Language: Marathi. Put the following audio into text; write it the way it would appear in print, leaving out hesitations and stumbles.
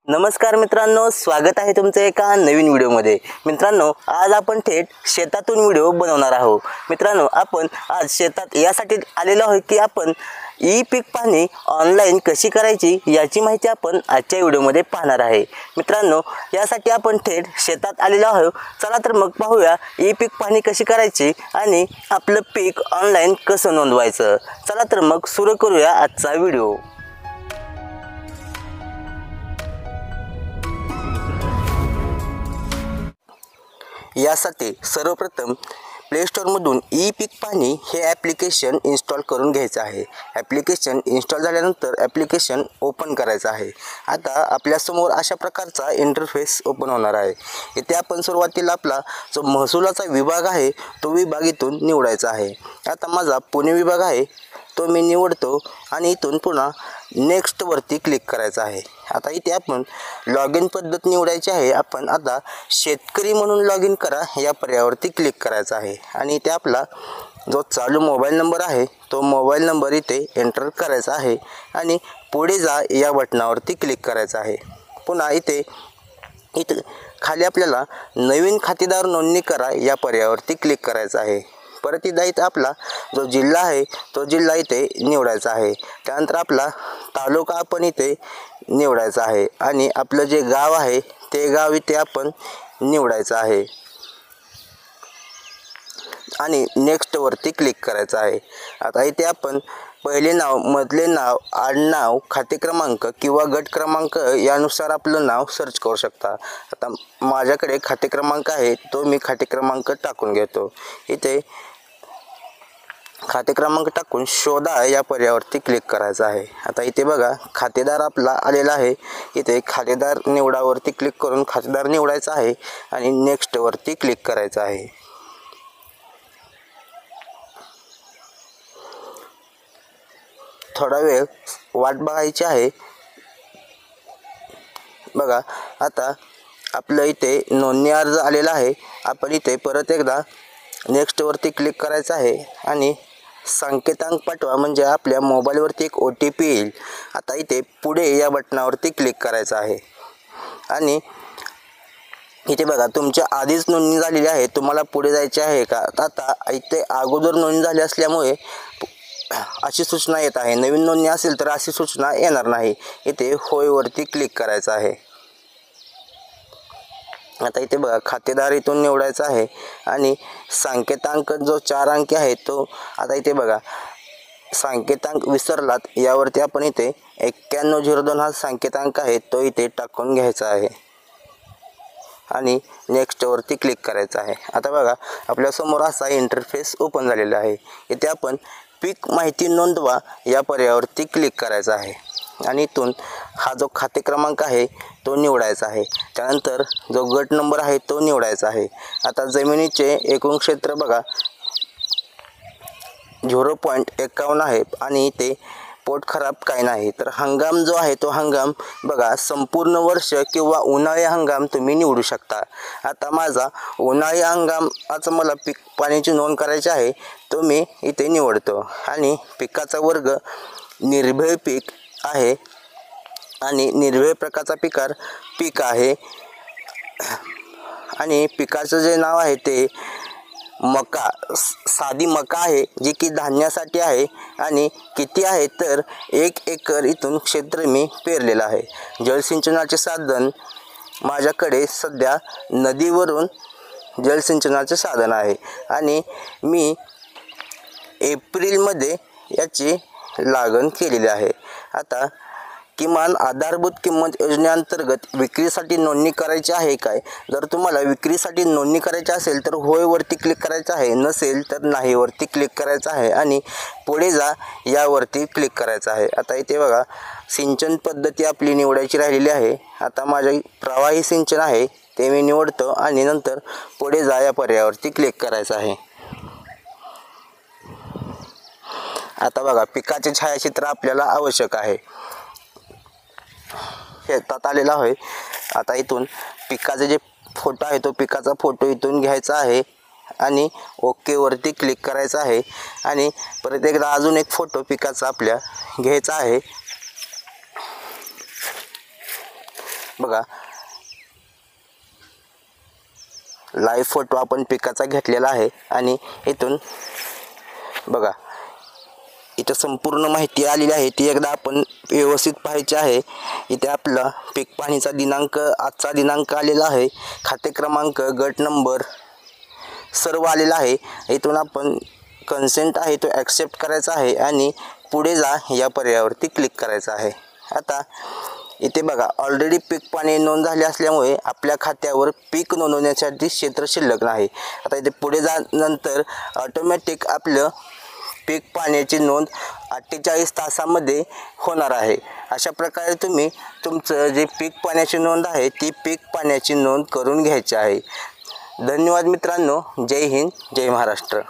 नमस्कार मित्रांनो, स्वागत आहे तुमचं एका नवीन व्हिडिओमध्ये। मित्रांनो, आज आपण थेट शेतातून व्हिडिओ बनवणार आहोत। मित्रांनो, आपण आज शेतात यासाठी आलेलो आहोत की आपण ई-पीक पाहणी ऑनलाईन कशी करायची याची माहिती आपण आजच्या व्हिडिओमध्ये पाहणार आहे। मित्रांनो, यासाठी आपण थेट शेतात आलेलो आहोत। चला तर मग पाहूया ई-पीक पाहणी कशी करायची आणि आपलं पीक ऑनलाईन कसं नोंदवायचं। चला तर मग सुरू करूया आजचा व्हिडिओ। यासाठी सर्वप्रथम प्ले स्टोअरमधून ई-पीक पाहणी हे ॲप्लिकेशन इन्स्टॉल करून घ्यायचं आहे। ॲप्लिकेशन इन्स्टॉल झाल्यानंतर ॲप्लिकेशन ओपन करायचं आहे। आता आपल्यासमोर अशा प्रकारचा इंटरफेस ओपन होणार आहे। इथे आपण सुरुवातीला आपला जो महसुलाचा विभाग आहे तो विभाग इथून निवडायचा आहे। आता माझा पुणे विभाग आहे तो मी निवडतो आणि इथून पुन्हा नेक्स्ट वरती क्लिक करायचं आहे। आता इथे आपण लॉग इन पद्धत निवडायची आहे। आपण आता शेतकरी म्हणून लॉग इन करा या पर्यायावरती क्लिक करायचं आहे आणि इथे आपला जो चालू मोबाईल नंबर आहे तो मोबाईल नंबर इथे एंटर करायचा आहे आणि पुढे जा या बटनावरती क्लिक करायचं आहे। पुन्हा इथे खाली आपल्याला नवीन खातेदार नोंदणी करा या पर्यायावरती क्लिक करायचं आहे। परत इथं आपला जो जिल्हा आहे तो जिल्हा इथे निवडायचा आहे। त्यानंतर आपला तालुका आपण इथे निवडायचा आहे आणि आपलं जे गाव आहे ते गाव इथे आपण निवडायचं आहे आणि नेक्स्ट वरती क्लिक करायचं आहे। आता इथे आपण पहिले नाव, मधले नाव, आडनाव, खाते क्रमांक किंवा गट क्रमांक यानुसार आपलं नाव सर्च करू शकता। आता माझ्याकडे खाते क्रमांक आहे तो मी खाते क्रमांक टाकून घेतो। इथे खाते क्रमांक टाकून शोधा या पर्यायावरती क्लिक करायचं आहे। आता इथे बघा खातेदार आपला आलेला आहे। इथे खातेदार निवडावरती क्लिक करून खातेदार निवडायचा आहे आणि नेक्स्ट वरती क्लिक करायचं आहे। थोडा वेळ वाट बघायची आहे। बघा आता आपलं इथे नोंदणी अर्ज आलेला आहे। आपण इथे परत एकदा नेक्स्ट वरती क्लिक करायचं आहे आणि संकेतांक पाठवा म्हणजे आपल्या मोबाईलवरती एक OTP येईल। आता इथे पुढे या बटनावरती क्लिक करायचं आहे आणि इथे बघा तुमच्या आधीच नोंदणी झालेली आहे, तुम्हाला पुढे जायचे आहे का? आता इथे अगोदर नोंदणी झाली असल्यामुळे अशी सूचना येत आहे। नवीन नोंदणी असेल तर अशी सूचना येणार नाही। इथे होय वरती क्लिक करायचं आहे। आता इथे बघा खातेदार इथून निवडायचा आहे आणि संकेतांक जो 4 अंकी आहे तो आता इथे बघा संकेतांक विसरलात यावरती आपण इथे 9102 हा संकेतांक आहे तो इथे टाकून घ्यायचा आहे आणि नेक्स्ट वरती क्लिक करायचं आहे। आता बघा आपल्यासमोर असा इंटरफेस ओपन झालेला आहे। इथे आपण पीक माहिती नोंदवा या पर्यायावरती क्लिक करायचं आहे आणि इथून हा जो खाते क्रमांक आहे तो निवडायचा आहे। त्यानंतर जो गट नंबर आहे तो निवडायचा आहे। आता जमिनीचे एकूण क्षेत्र बघा 0.51 आहे आणि इथे पोट खराब काही नाही। तर हंगाम जो आहे तो हंगाम बघा संपूर्ण वर्ष किंवा उन्हाळी हंगाम तुम्ही निवडू शकता। आता माझा उन्हाळी हंगामाचं मला पीक पाण्याची नोंद करायची आहे तो मी इथे निवडतो आणि पिकाचा वर्ग निर्भय पीक आहे आणि निर्भय प्रकारचा पीक आहे आणि पिकाचं जे नाव आहे ते मका, साधी मका आहे जी की धान्यासाठी आहे आणि किती आहे तर 1 एकर इथून क्षेत्र मी पेरलेलं आहे। जलसिंचनाचे साधन माझ्याकडे सध्या नदीवरून जलसिंचनाचे साधन आहे आणि मी एप्रिलमध्ये याची लागण केलेली आहे। आता किमान आधारभूत किंमत योजनेअंतर्गत विक्रीसाठी नोंदणी करायची आहे काय? जर तुम्हाला विक्रीसाठी नोंदणी करायची असेल तर होय वरती क्लिक करायचं आहे, नसेल तर नाही वरती क्लिक करायचं आहे आणि पुढे जा यावरती क्लिक करायचं आहे। आता इथे बघा सिंचन पद्धती आपली निवडायची राहिलेली आहे। आता माझे प्रवाही सिंचन आहे ते मी निवडतो आणि नंतर पुढे जा या पर्यायावरती क्लिक करायचं आहे। आता बघा पिकाचे छायाचित्र आपल्याला आवश्यक आहे। शेतात आलेला आहे। आता इथून पिकाचे जे फोटो आहे तो पिकाचा फोटो इथून घ्यायचा आहे आणि ओके वरती क्लिक करायचं आहे आणि परत एकदा अजून एक फोटो पिकाचा आपल्या घ्यायचा आहे बघा लाईव्ह फोटो आपण पिकाचा घेतलेला आहे आणि इथून बघा इथं संपूर्ण माहिती आलेली आहे, ती एकदा आपण व्यवस्थित पाहायची आहे। इथे आपला पीक पाहणीचा दिनांक, आजचा दिनांक आलेला आहे, खाते क्रमांक, गट नंबर सर्व आलेला आहे। इथून आपण कन्सेंट आहे तो ॲक्सेप्ट करायचा आहे आणि पुढे जा या पर्यायावरती क्लिक करायचं आहे। आता इथे बघा ऑलरेडी पीक पाणी नोंद झाली असल्यामुळे आपल्या खात्यावर पीक नोंदवण्यासाठी क्षेत्र शिल्लक नाही। आता इथे पुढे जा नंतर ऑटोमॅटिक आपलं पीक पाण्याची नोंद 48 तासामध्ये होणार आहे। अशा प्रकारे तुम्ही तुमचं जे पीक पाण्याची नोंद आहे ती पीक पाण्याची नोंद करून घ्यायची आहे। धन्यवाद मित्रांनो, जय हिंद, जय महाराष्ट्र।